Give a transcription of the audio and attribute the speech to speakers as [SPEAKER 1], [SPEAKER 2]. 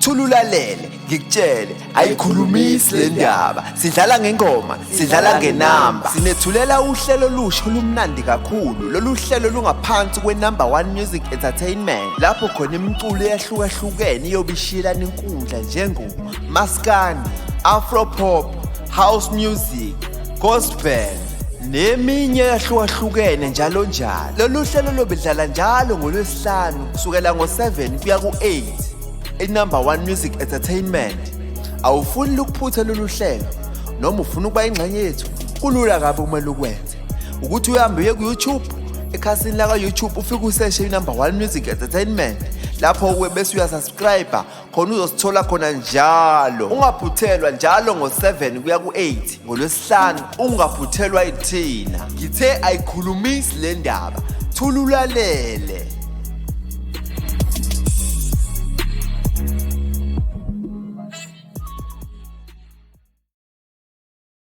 [SPEAKER 1] thululalele ngikutshele ayikhulumisi le ndaba. Sidlala ngengoma, sidlala ngenamba. Sinethulela uhlelo olusha olumnandi kakhulu. Lolu hlelo lungaphansi kwe-number 1 music entertainment, lapho khona imiculo eyahlukahlukene iyobishilana inkundla njengoma maskandi, afropop, house music, gospel neminye eyahlukahlukene njalo njalo. Lolu hlelo lobidlala njalo ngoLwesihlanu kusukela ngo-7 kuya ku-8 i-number 1 music entertainment. Awufuni ukuphutha lolu hlelo noma ufuna ukuba ingxenye yethu? Kulula kabi kumele ukwenze ukuthi uhambe uye ku-YouTube, ekhasini la ka-YouTube ufike useshe i-number 1 music entertainment. Lapho bese uyasubscribe khona uzosithola khona njalo. Ungaphuthelwa njalo ngo-7 kuya ku-8 ngoLwesihlanu, ungaphuthelwa yithina. Ngithe ayikhulumisi le ndaba, thululalele.